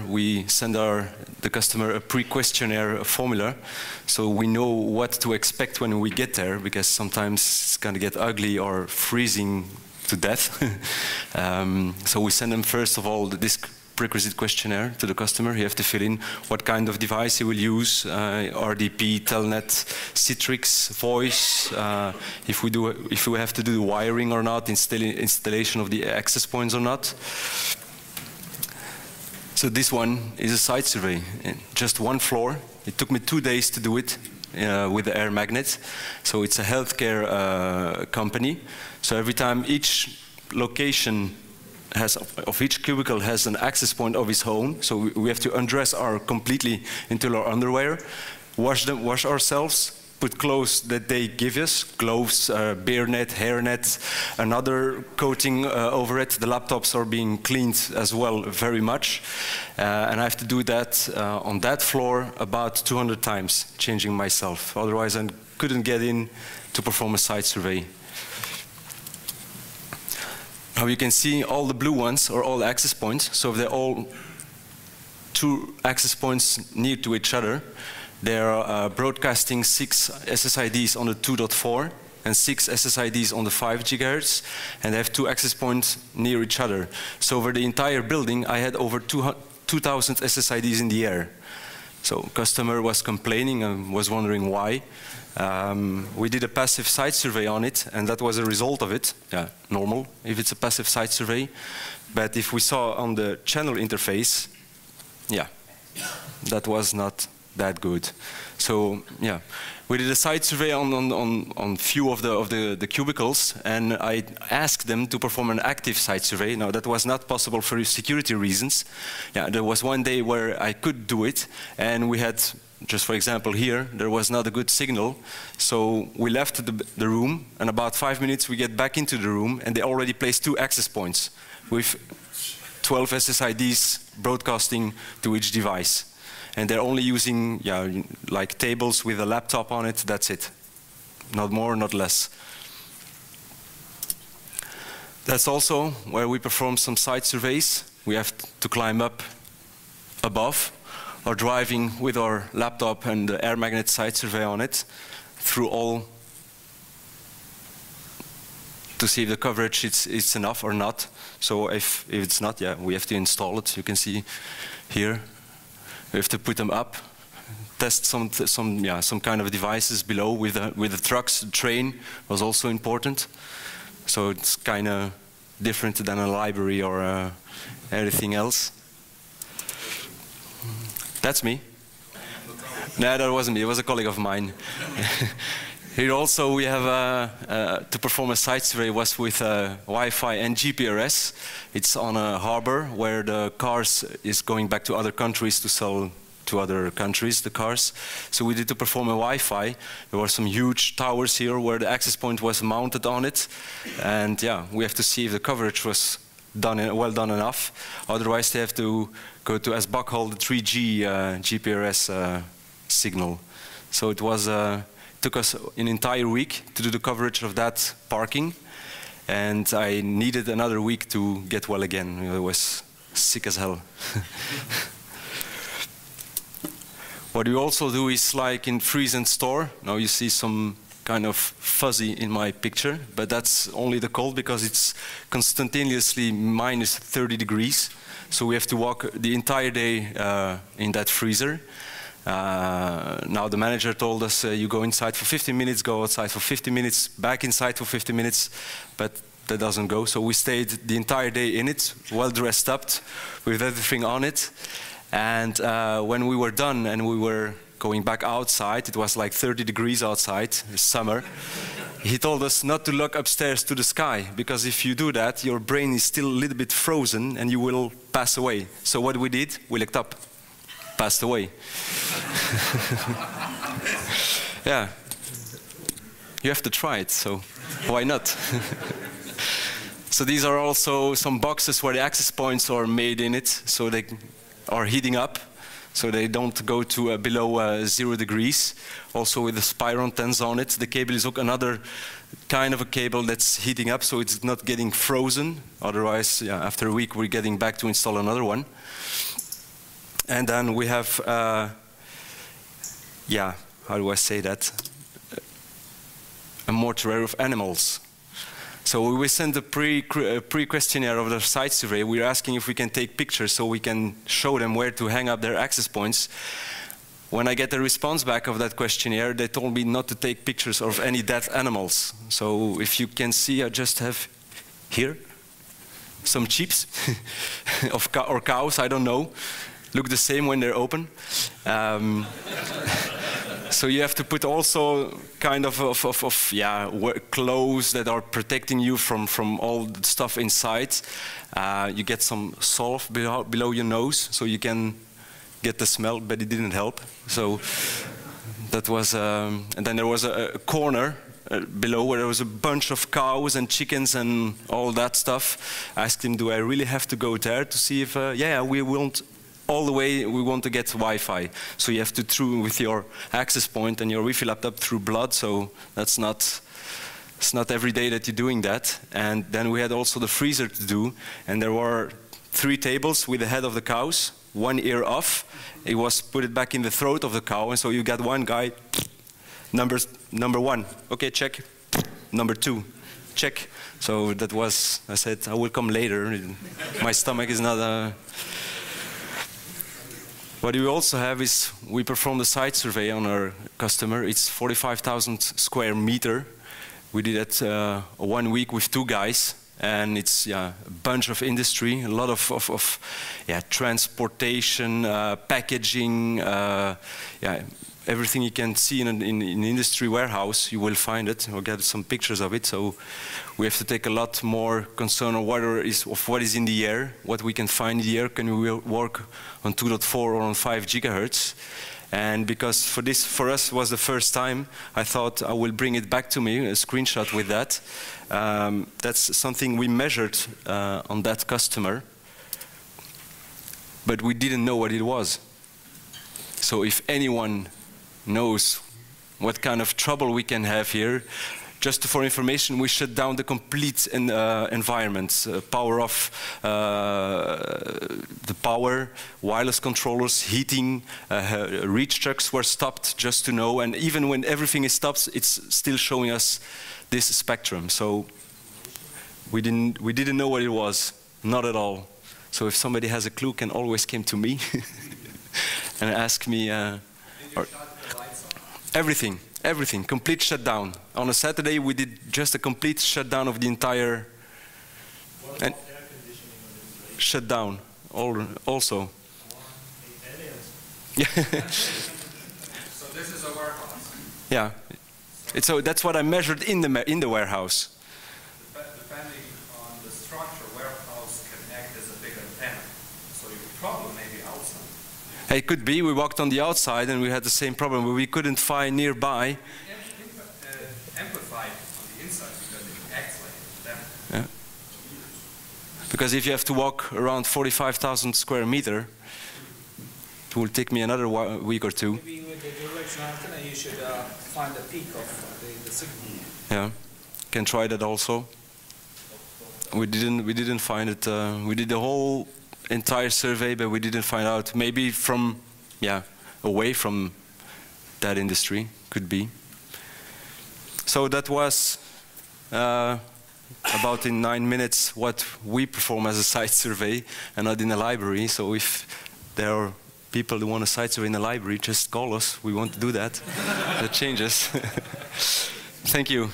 We send the customer a pre-questionnaire formula, so we know what to expect when we get there, because sometimes it's going to get ugly or freezing to death. So we send them first of all this prerequisite questionnaire to the customer. You have to fill in what kind of device he will use, RDP, Telnet, Citrix, voice, if we have to do the wiring or not, installation of the access points or not. So this one is a site survey, just one floor. It took me 2 days to do it with the air magnet. So it's a healthcare company. So every time each location of each cubicle has an access point of its own. So we have to undress completely into our underwear, wash ourselves, put clothes that they give us, gloves, bear net, hair net, another coating over it. The laptops are being cleaned as well very much. And I have to do that on that floor about 200 times, changing myself. Otherwise I couldn't get in to perform a site survey. Now you can see all the blue ones are all access points. So if they're all 2 access points near to each other, they're broadcasting 6 SSIDs on the 2.4 and 6 SSIDs on the 5 GHz, and they have 2 access points near each other. So over the entire building, I had over 2,000 SSIDs in the air. So customer was complaining and was wondering why. We did a passive site survey on it, and that was a result of it. Yeah, normal if it's a passive site survey. But if we saw on the channel interface, yeah, that was not that good. So yeah, we did a site survey on few of the cubicles, and I asked them to perform an active site survey. Now that was not possible for security reasons. Yeah, there was one day where I could do it, and we had, just for example here, there was not a good signal, so we left the room, and about 5 minutes we get back into the room, and they already placed 2 access points with 12 SSIDs broadcasting to each device. And they're only using, yeah, like tables with a laptop on it, that's it. Not more, not less. That's also where we perform some site surveys. We have to climb up above, or driving with our laptop and the air magnet site survey on it, through all, to see if the coverage is enough or not. So if it's not, yeah, we have to install it. You can see here. We have to put them up, test some kind of devices below with the trucks. The train was also important, so it's kind of different than a library or anything else. That's me. No, that wasn't me. It was a colleague of mine. Here also we have to perform a site survey was with Wi-Fi and GPRS. It's on a harbor where the cars is going back to other countries to sell to other countries, the cars. So we did to perform a Wi-Fi. There were some huge towers here where the access point was mounted on it. And yeah, we have to see if the coverage was well done enough. Otherwise they have to go to as backhaul the 3G GPRS signal. So it was took us an entire week to do the coverage of that parking, and I needed another week to get well again. I was sick as hell. What we also do is like in freeze and store. Now you see some kind of fuzzy in my picture, but that's only the cold because it's continuously minus 30 degrees. So we have to walk the entire day in that freezer. Now the manager told us you go inside for 15 minutes, go outside for 50 minutes, back inside for 50 minutes, but that doesn't go. So we stayed the entire day in it, well dressed up, with everything on it. And when we were done and we were going back outside, it was like 30 degrees outside, it's summer. He told us not to look upstairs to the sky, because if you do that, your brain is still a little bit frozen and you will pass away. So what we did, we looked up. Passed away. Yeah, you have to try it, so why not? So these are also some boxes where the access points are made in it, so they are heating up, so they don't go to below 0 degrees. Also with the Spiron 10s on it, the cable is another kind of a cable that's heating up, so it's not getting frozen. Otherwise, yeah, after a week we're getting back to install another one. And then we have, yeah, how do I say that? A mortuary of animals. So we sent a pre-questionnaire of the site survey. We're asking if we can take pictures so we can show them where to hang up their access points. When I get the response back of that questionnaire, they told me not to take pictures of any dead animals. So if you can see, I just have here some sheep or cows, I don't know. Look the same when they're open. So you have to put also kind of clothes that are protecting you from all the stuff inside. You get some salt below your nose so you can get the smell, but it didn't help. So that was, and then there was a corner below where there was a bunch of cows and chickens and all that stuff. I asked him, do I really have to go there to see if, yeah, we won't. All the way, we want to get Wi-Fi. So you have to through with your access point and your Wi-Fi laptop through blood. So that's not, it's not every day that you're doing that. And then we had also the freezer to do. And there were 3 tables with the head of the cows, 1 ear off. It was put it back in the throat of the cow. And so you got one guy, number 1, okay, check. Number 2, check. So that was, I said, I will come later. My stomach is not What we also have is, we performed a site survey on our customer. It's 45,000 square meter. We did it 1 week with 2 guys, and it's a bunch of industry, a lot of transportation, packaging, everything you can see in an industry warehouse, you will find it. We'll get some pictures of it. So we have to take a lot more concern on what is in the air, what we can find in the air. Can we work on 2.4 or on 5 gigahertz? And because for us was the first time, I thought I will bring it back to me, a screenshot with that. That's something we measured on that customer, but we didn't know what it was. So if anyone knows what kind of trouble we can have here, just for information, we shut down the complete environment, power off the power, wireless controllers, heating, reach trucks were stopped just to know, and even when everything is stopped, it's still showing us this spectrum. So we didn't know what it was, not at all. So if somebody has a clue, can always come to me and ask me. Everything, complete shutdown. On a Saturday, we did just a complete shutdown of the entire. What about air conditioning on the installation? Shutdown, also. Yeah. So this is a warehouse. Yeah. So that's what I measured in the warehouse. Depending on the structure, warehouse can act as a big antenna. So your problem may be outside. It could be. We walked on the outside and we had the same problem, but we couldn't find nearby. Amplified on the inside because it acts like an antenna. Yeah. Because if you have to walk around 45,000 square meter, it will take me another week or 2. Maybe with the directional antenna, you should find the peak of the signal. Yeah, can try that also. We didn't find it. We did the whole entire survey, but we didn't find out. Maybe from, away from that industry, could be. So that was about in 9 minutes what we perform as a site survey, and not in a library. So if there are people who want a site survey in a library, just call us. We want to do that. That changes. Thank you.